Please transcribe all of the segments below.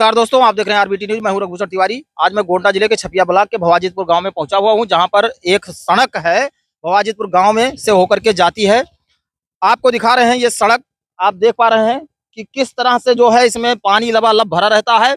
नमस्कार दोस्तों, आप देख रहे हैं आरबीटी न्यूज। मैं हूं रघुभूषण तिवारी। आज मैं गोंडा जिले के छपिया ब्लॉक के भवाजीतपुर गांव में पहुंचा हुआ हूं, जहां पर एक सड़क है भवाजीतपुर गांव में से होकर के जाती है। आपको दिखा रहे हैं ये सड़क। आप देख पा रहे हैं कि किस तरह से जो है इसमें पानी लबालब भरा रहता है।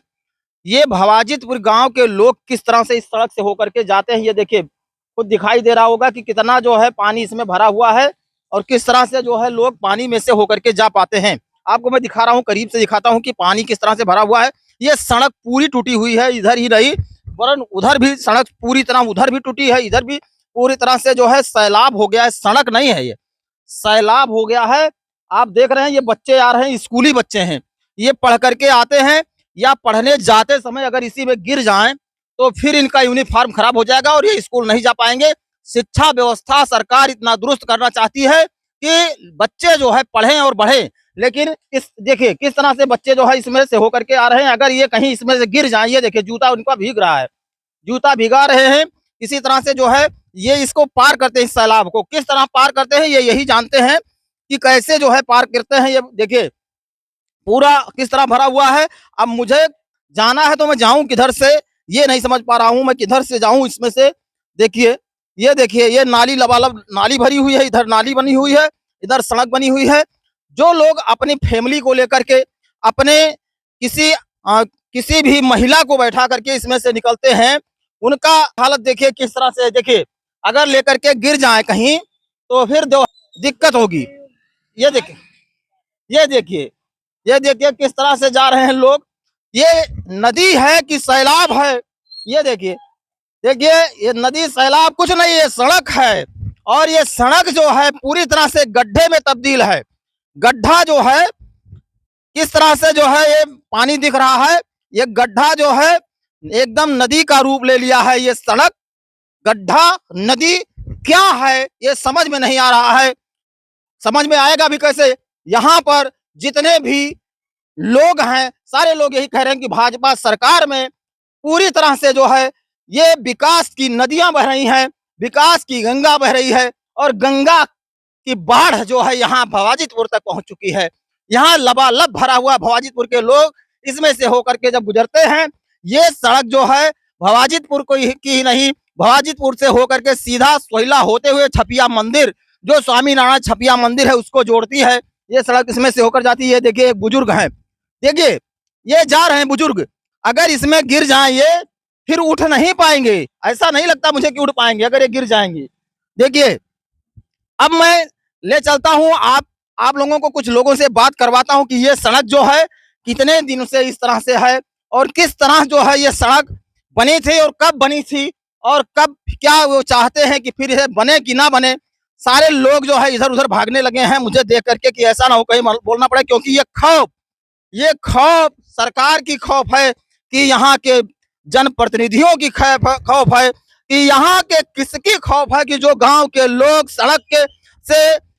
ये भवाजीतपुर गांव के लोग किस तरह से इस सड़क से होकर के जाते हैं, ये देखिए, खुद दिखाई दे रहा होगा कि कितना जो है पानी इसमें भरा हुआ है और किस तरह से जो है लोग पानी में से होकर के जा पाते हैं। आपको मैं दिखा रहा हूँ, करीब से दिखाता हूँ कि पानी किस तरह से भरा हुआ है। ये सड़क पूरी टूटी हुई है, इधर ही नहीं वरन उधर भी सड़क पूरी तरह, उधर भी टूटी है, इधर भी पूरी तरह से जो है सैलाब हो गया है। सड़क नहीं है, ये सैलाब हो गया है। आप देख रहे हैं ये बच्चे आ रहे हैं, स्कूली बच्चे हैं, ये पढ़ करके आते हैं या पढ़ने जाते समय अगर इसी में गिर जाएं तो फिर इनका यूनिफॉर्म खराब हो जाएगा और ये स्कूल नहीं जा पाएंगे। शिक्षा व्यवस्था सरकार इतना दुरुस्त करना चाहती है कि बच्चे जो है पढ़ें और बढ़ें, लेकिन इस देखिए किस तरह से बच्चे जो है इसमें से होकर के आ रहे हैं। अगर ये कहीं इसमें से गिर जाए, ये देखिए जूता उनका भीग रहा है, जूता भिगा रहे हैं। इसी तरह से जो है ये इसको पार करते हैं, इस सैलाब को किस तरह पार करते हैं ये यही जानते हैं कि कैसे जो है पार करते हैं। ये देखिए पूरा किस तरह भरा हुआ है। अब मुझे जाना है तो मैं जाऊं किधर से, ये नहीं समझ पा रहा हूं मैं किधर से जाऊं इसमें से। देखिए ये देखिए, ये नाली लबालब नाली भरी हुई है, इधर नाली बनी हुई है, इधर सड़क बनी हुई है। जो लोग अपनी फैमिली को लेकर के अपने किसी भी महिला को बैठा करके इसमें से निकलते हैं, उनका हालत देखिए किस तरह से। देखिए अगर लेकर के गिर जाए कहीं तो फिर दिक्कत होगी। ये देखिए, ये देखिए, ये देखिए किस तरह से जा रहे हैं लोग। ये नदी है कि सैलाब है, ये देखिए, देखिए ये नदी सैलाब कुछ नहीं, ये सड़क है। और ये सड़क जो है पूरी तरह से गड्ढे में तब्दील है। गड्ढा जो है किस तरह से जो है ये पानी दिख रहा है, ये गड्ढा जो है एकदम नदी का रूप ले लिया है। ये सड़क, गड्ढा, नदी क्या है ये समझ में नहीं आ रहा है। समझ में आएगा भी कैसे। यहाँ पर जितने भी लोग हैं सारे लोग यही कह रहे हैं कि भाजपा सरकार में पूरी तरह से जो है ये विकास की नदियां बह रही हैं, विकास की गंगा बह रही है और गंगा की बाढ़ जो है यहाँ भवाजीतपुर तक पहुंच चुकी है। यहाँ लबालब भरा हुआ भवाजीतपुर के लोग इसमें से होकर के जब गुजरते हैं, ये सड़क जो है भवाजीतपुर को की ही नहीं, भवाजीतपुर से होकर के सीधा सोहिला होते हुए छपिया मंदिर, जो स्वामी नारायण छपिया मंदिर है, उसको जोड़ती है। ये सड़क इसमें से होकर जाती है। देखिए एक बुजुर्ग है, देखिए ये जा रहे हैं बुजुर्ग, अगर इसमें गिर जाए ये फिर उठ नहीं पाएंगे। ऐसा नहीं लगता मुझे कि उठ पाएंगे अगर ये गिर जाएंगे। देखिए अब मैं ले चलता हूं आप लोगों को, कुछ लोगों से बात करवाता हूं कि ये सड़क जो है कितने दिन से इस तरह से है और किस तरह जो है ये सड़क बनी थी और कब बनी थी और कब क्या वो चाहते हैं कि फिर ये बने कि ना बने। सारे लोग जो है इधर उधर भागने लगे हैं मुझे देख करके कि ऐसा ना हो कहीं बोलना पड़े, क्योंकि ये खौफ सरकार की खौफ है कि यहाँ के जनप्रतिनिधियों की खौफ है कि यहाँ के किसकी खौफ है कि जो गांव के लोग सड़क के से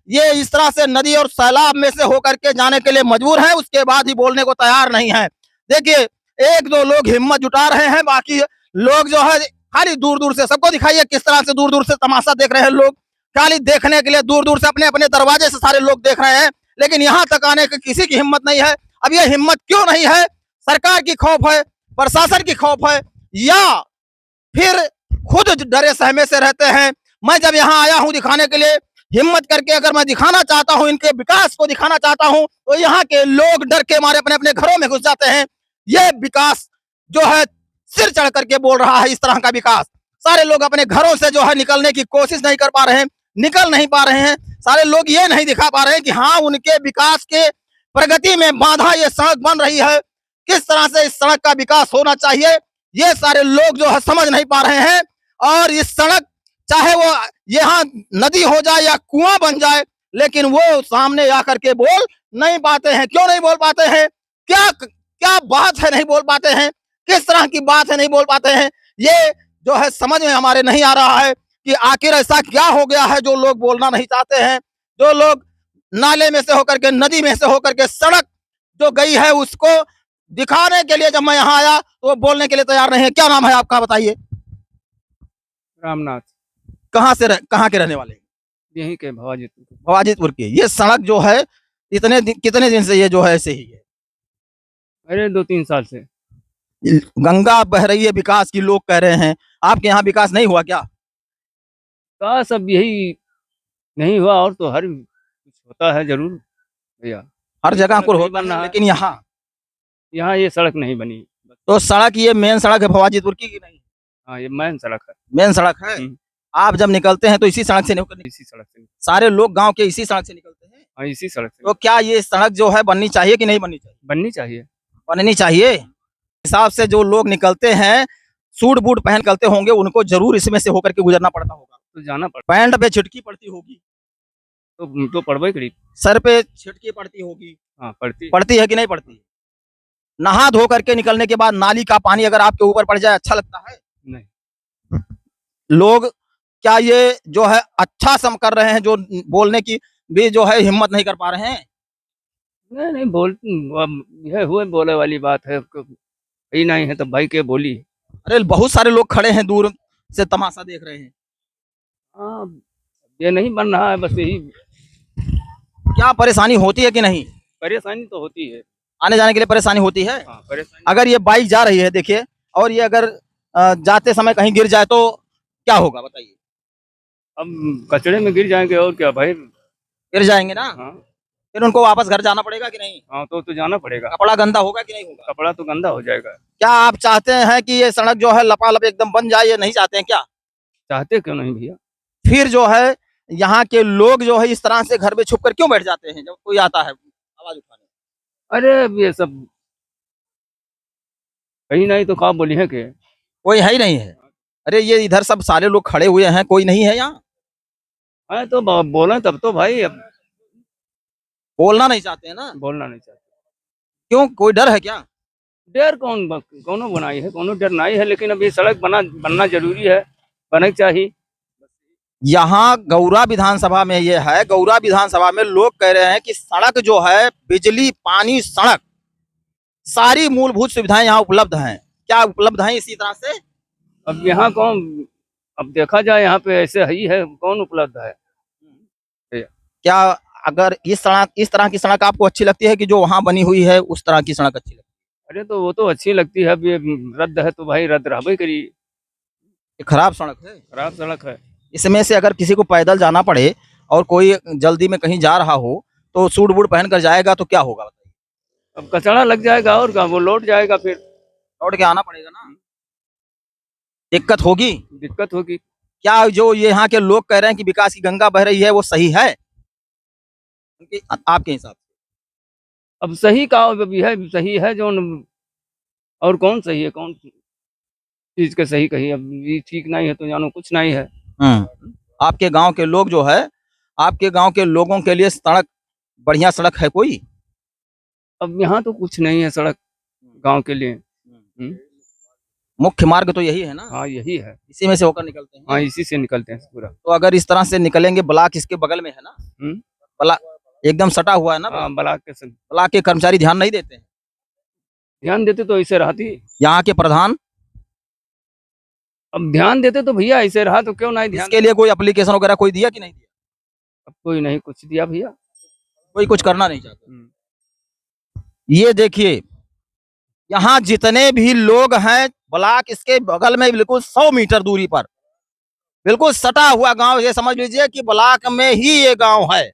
ये इस तरह से नदी और सैलाब में से होकर के जाने के लिए मजबूर हैं, उसके बाद ही बोलने को तैयार नहीं है। देखिए एक दो लोग हिम्मत जुटा रहे हैं, बाकी लोग जो है खाली दूर दूर से, सबको दिखाइए किस तरह से दूर दूर से तमाशा देख रहे हैं लोग, खाली देखने के लिए दूर दूर से अपने अपने दरवाजे से सारे लोग देख रहे हैं, लेकिन यहाँ तक आने की किसी की हिम्मत नहीं है। अब ये हिम्मत क्यों नहीं है? सरकार की खौफ है, प्रशासन की खौफ है, या फिर खुद डरे सहमे से रहते हैं। मैं जब यहाँ आया हूँ दिखाने के लिए, हिम्मत करके अगर मैं दिखाना चाहता हूँ, इनके विकास को दिखाना चाहता हूँ, तो यहाँ के लोग डर के मारे अपने अपने घरों में घुस जाते हैं। ये विकास जो है सिर चढ़ करके बोल रहा है, इस तरह का विकास। सारे लोग अपने घरों से जो है निकलने की कोशिश नहीं कर पा रहे हैं, निकल नहीं पा रहे हैं। सारे लोग ये नहीं दिखा पा रहे हैं कि हाँ उनके विकास के प्रगति में बाधा ये सड़क बन रही है, किस तरह से इस सड़क का विकास होना चाहिए ये सारे लोग जो है समझ नहीं पा रहे हैं। और इस सड़क चाहे वो यहाँ नदी हो जाए या कुआं बन जाए, लेकिन वो सामने आकर के बोल नहीं पाते हैं। क्यों नहीं बोल पाते हैं? क्या क्या बात है नहीं बोल पाते हैं? किस तरह की बात है नहीं बोल पाते हैं? ये जो है समझ में हमारे नहीं आ रहा है कि आखिर ऐसा क्या हो गया है जो लोग बोलना नहीं चाहते हैं। जो लोग नाले में से होकर के, नदी में से होकर के सड़क जो गई है उसको दिखाने के लिए जब मैं यहाँ आया तो वो बोलने के लिए तैयार नहीं है। क्या नाम है आपका बताइए? रामनाथ। कहाँ के रहने वाले? यहीं के भवाजीतपुर। भवाजीतपुर के। ये सड़क जो है कितने दिन से ये जो है ऐसे ही है? अरे 2-3 साल से। गंगा बह रही है विकास की लोग कह रहे हैं, आपके यहाँ विकास नहीं हुआ क्या? का सब यही नहीं हुआ, और तो हर कुछ होता है जरूर भैया। हर ये जगह सड़क को नहीं होता बन है रहा है, लेकिन यहाँ ये सड़क नहीं बनी। तो सड़क, ये मेन सड़क है भवाजीपुर की नहीं? हाँ, ये मेन सड़क है। मेन सड़क है। हम्म। आप जब निकलते हैं तो इसी सड़क से इसी सड़क से। सारे लोग गांव के इसी सड़क से निकलते हैं। हाँ, इसी सड़क से तो क्या ये सड़क जो है बननी चाहिए कि नहीं बननी चाहिए? बननी चाहिए। बननी चाहिए। हिसाब से जो लोग निकलते हैं सूट बूट पहन निकलते होंगे, उनको जरूर इसमें से होकर के गुजरना पड़ता होगा। तो जाना पड़ पैंट पे छिटकी पड़ती होगी, तो पड़वा ही करीब। सर पे छिटकी पड़ती होगी, हाँ, पड़ती। पड़ती है कि नहीं पड़ती? नहा धो करके निकलने के बाद नाली का पानी अगर आपके ऊपर पड़ जाए अच्छा लगता है? नहीं। लोग क्या ये जो है अच्छा सम कर रहे हैं, जो बोलने की भी जो है हिम्मत नहीं कर पा रहे हैं? नहीं नहीं बोल, अब यह हुए बोले वाली बात है, भाई नहीं है तो भाई के बोली। अरे बहुत सारे लोग खड़े हैं दूर से तमाशा देख रहे हैं। हाँ, ये नहीं बन रहा है, बस यही क्या परेशानी होती है कि नहीं? परेशानी तो होती है। आने जाने के लिए परेशानी होती है। हाँ, परेशानी। अगर ये बाइक जा रही है देखिए, और ये अगर जाते समय कहीं गिर जाए तो क्या होगा बताइए? अब कचड़े में गिर जाएंगे और क्या भाई। गिर जाएंगे ना, हाँ। फिर उनको वापस घर जाना पड़ेगा कि नहीं? हाँ, तो जाना पड़ेगा। कपड़ा गंदा होगा कि नहीं होगा? कपड़ा तो गंदा हो जाएगा। क्या आप चाहते हैं कि ये सड़क जो है लपालप एकदम बन जाए, ये नहीं चाहते हैं क्या? चाहते क्यों नहीं भैया। फिर जो है यहाँ के लोग जो है इस तरह से घर में छुप कर क्यों बैठ जाते हैं जब कोई आता है आवाज उठाने? अरे अब ये सब कहीं नहीं तो कहा बोली है कि कोई है ही नहीं है। अरे ये इधर सब सारे लोग खड़े हुए हैं, कोई नहीं है यहाँ? है तो बोले तब तो भाई, अब बोलना नहीं चाहते हैं ना? बोलना नहीं चाहते। क्यों, कोई डर है क्या? डर कौनो बनाई है, कोनो डर नहीं है, लेकिन अब ये सड़क बनना जरूरी है, बनना चाहिए। यहाँ गौरा विधानसभा में ये है, गौरा विधानसभा में लोग कह रहे हैं कि सड़क जो है, बिजली, पानी, सड़क, सारी मूलभूत सुविधाएं यहाँ उपलब्ध हैं। क्या उपलब्ध हैं इसी तरह से? अब यहाँ कौन, अब देखा जाए यहाँ पे ऐसे ही है, कौन उपलब्ध है। क्या अगर इस तरह की सड़क आपको अच्छी लगती है कि जो वहां बनी हुई है उस तरह की सड़क अच्छी लगती अरे तो वो तो अच्छी लगती है, अब ये रद्द है तो भाई रद्द रहबे करी। है? ये खराब सड़क है। खराब सड़क है। इसमें से अगर किसी को पैदल जाना पड़े और कोई जल्दी में कहीं जा रहा हो तो सूट बूट पहन कर जाएगा तो क्या होगा बताइए? अब कचड़ा लग जाएगा और क्या, वो लौट जाएगा, फिर लौट के आना पड़ेगा ना, दिक्कत होगी। दिक्कत होगी। क्या जो ये यहाँ के लोग कह रहे हैं कि विकास की गंगा बह रही है वो सही है आपके हिसाब से? अब सही का अब यह सही है जो, और कौन सही है, कौन चीज के सही कही, अब ये ठीक नहीं है तो जानो कुछ नहीं है। आपके गांव के लोग जो है, आपके गांव के लोगों के लिए सड़क, बढ़िया सड़क है कोई? अब यहाँ तो कुछ नहीं है सड़क गांव के लिए। मुख्य मार्ग तो यही है ना? हाँ, यही है। इसी में से होकर निकलते हैं। हाँ, इसी से निकलते हैं पूरा। तो अगर इस तरह से निकलेंगे, ब्लॉक इसके बगल में है ना? ब्लॉक एकदम सटा हुआ है ना? हाँ, ब्लॉक के संग ब्लॉक के कर्मचारी ध्यान नहीं देते हैं? ध्यान देते तो ऐसे रहती। यहाँ के प्रधान अब ध्यान देते तो भैया ऐसे रहा, तो क्यों नहीं ध्यान। इसके लिए कोई एप्लीकेशन वगैरह कोई दिया कि नहीं दिया? अब कोई नहीं कुछ दिया भैया। कोई कुछ करना नहीं चाहता। ये देखिए, यहाँ जितने भी लोग हैं, ब्लॉक इसके बगल में बिल्कुल 100 मीटर दूरी पर बिल्कुल सटा हुआ गांव, ये समझ लीजिए कि ब्लॉक में ही ये गांव है।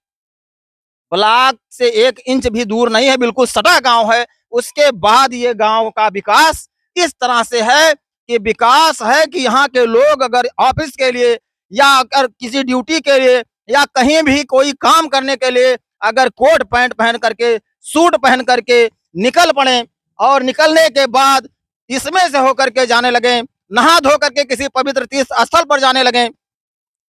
ब्लॉक से 1 इंच भी दूर नहीं है, बिल्कुल सटा गांव है। उसके बाद ये गांव का विकास इस तरह से है कि विकास है कि यहाँ के लोग अगर ऑफिस के लिए या अगर किसी ड्यूटी के लिए या कहीं भी कोई काम करने के लिए अगर कोट पैंट पहन करके, सूट पहन करके निकल पड़े और निकलने के बाद इसमें से होकर के जाने लगे, नहा धो करके किसी पवित्र तीर्थ स्थल पर जाने लगे,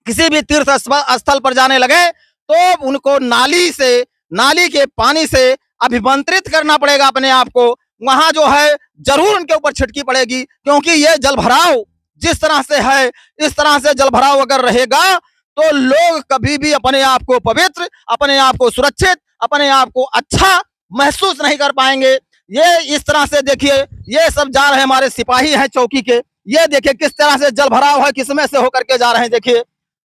किसी भी तीर्थ स्थल पर जाने लगे, तो उनको नाली के पानी से अभिमंत्रित करना पड़ेगा अपने आप को। वहां जो है जरूर उनके ऊपर छिटकी पड़ेगी, क्योंकि ये जलभराव जिस तरह से है, इस तरह से जलभराव अगर रहेगा तो लोग कभी भी अपने आप को पवित्र, अपने आप को सुरक्षित, अपने आप को अच्छा महसूस नहीं कर पाएंगे। ये इस तरह से देखिए, ये सब जा रहे हैं, हमारे सिपाही हैं चौकी के, ये देखिए किस तरह से जलभराव है, किसमें से होकर के जा रहे हैं। देखिए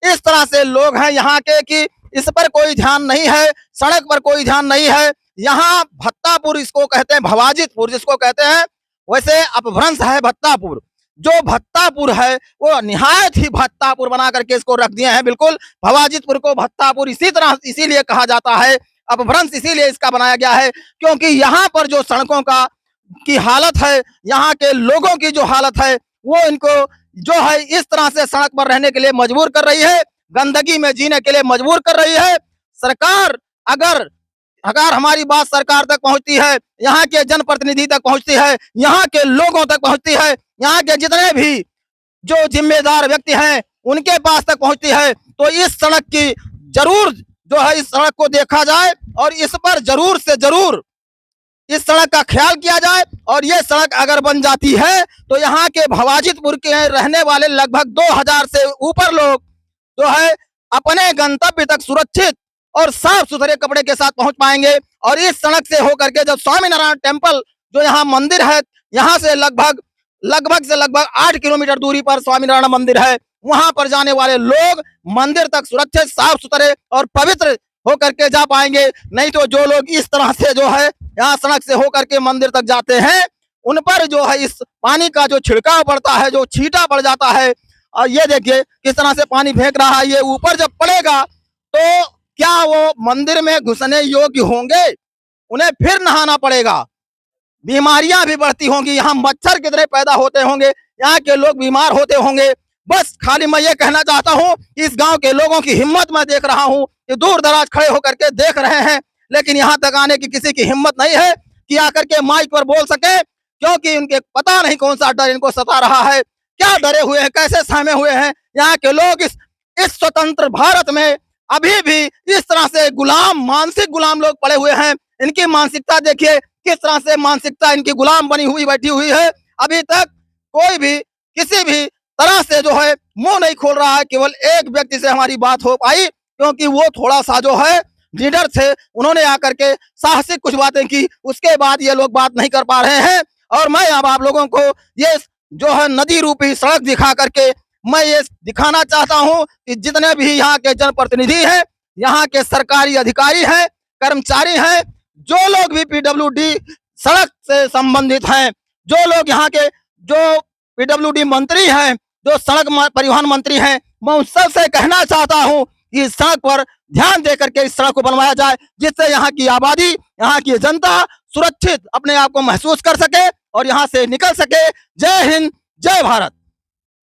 इस तरह से लोग हैं यहाँ के कि इस पर कोई ध्यान नहीं है, सड़क पर कोई ध्यान नहीं है। यहाँ भत्तापुर इसको कहते हैं, भवाजीतपुर जिसको कहते हैं, वैसे अपभ्रंश है भत्तापुर। जो भत्तापुर है वो निहायत ही भत्तापुर बना करके इसको रख दिए हैं। बिल्कुल भवाजितपुर को भत्तापुर इसी तरह इसीलिए कहा जाता है, अपभ्रंश इसीलिए इसका बनाया गया है क्योंकि यहाँ पर जो सड़कों की हालत है, यहाँ के लोगों की जो हालत है, वो इनको जो है इस तरह से सड़क पर रहने के लिए मजबूर कर रही है, गंदगी में जीने के लिए मजबूर कर रही है। सरकार अगर अगर हमारी बात सरकार तक पहुंचती है, यहाँ के जनप्रतिनिधि तक पहुंचती है, यहाँ के लोगों तक पहुंचती है, यहाँ के जितने भी जो जिम्मेदार व्यक्ति हैं उनके पास तक पहुंचती है, तो इस सड़क की जरूर जो है इस सड़क को देखा जाए और इस पर जरूर से जरूर इस सड़क का ख्याल किया जाए। और ये सड़क अगर बन जाती है तो यहाँ के भवाजितपुर के रहने वाले लगभग 2000 से ऊपर लोग जो है अपने गंतव्य तक सुरक्षित और साफ सुथरे कपड़े के साथ पहुंच पाएंगे। और इस सड़क से होकर के जब स्वामीनारायण टेम्पल जो यहाँ मंदिर है, यहाँ से लगभग 8 किलोमीटर दूरी पर स्वामीनारायण मंदिर है, वहां पर जाने वाले लोग मंदिर तक सुरक्षित, साफ सुथरे और पवित्र होकर के जा पाएंगे। नहीं तो जो लोग इस तरह से जो है यहाँ सड़क से होकर के मंदिर तक जाते हैं, उन पर जो है इस पानी का जो छिड़काव पड़ता है, जो छींटा पड़ जाता है, और ये देखिए किस तरह से पानी फेंक रहा है, ये ऊपर जब पड़ेगा तो क्या वो मंदिर में घुसने योग्य होंगे? उन्हें फिर नहाना पड़ेगा, बीमारियां भी बढ़ती होंगी, यहाँ मच्छर कितने पैदा होते होंगे, यहाँ के लोग बीमार होते होंगे। बस खाली मैं ये कहना चाहता हूँ, इस गांव के लोगों की हिम्मत मैं देख रहा हूँ कि दूर दराज खड़े होकर के देख रहे हैं, लेकिन यहाँ तक आने की किसी की हिम्मत नहीं है कि आकर के माइक पर बोल सके, क्योंकि उनके पता नहीं कौन सा डर इनको सता रहा है, क्या डरे हुए हैं, कैसे सहमे हुए हैं। यहाँ के लोग इस स्वतंत्र भारत में अभी भी इस तरह से मानसिक गुलाम लोग पड़े हुए हैं। इनकी मानसिकता देखिए किस तरह से मानसिकता इनकी गुलाम बनी हुई बैठी हुई है। अभी तक कोई भी किसी भी तरह से जो है मुंह नहीं खोल रहा है। केवल एक व्यक्ति से हमारी बात हो पाई, क्योंकि वो थोड़ा सा जो है लीडर थे, उन्होंने आकर के साहसिक कुछ बातें की, उसके बाद ये लोग बात नहीं कर पा रहे हैं। और मैं अब आप लोगों को ये जो है नदी रूपी सड़क दिखा करके मैं ये दिखाना चाहता हूं कि जितने भी यहाँ के जनप्रतिनिधि हैं, यहाँ के सरकारी अधिकारी हैं, कर्मचारी हैं, जो लोग भी पीडब्ल्यूडी सड़क से संबंधित हैं, जो लोग यहाँ के जो पीडब्ल्यूडी मंत्री हैं, जो सड़क परिवहन मंत्री हैं, मैं उन सबसे कहना चाहता हूं कि इस सड़क पर ध्यान दे करके इस सड़क को बनवाया जाए, जिससे यहाँ की आबादी, यहाँ की जनता सुरक्षित अपने आप को महसूस कर सके और यहाँ से निकल सके। जय हिंद, जय भारत।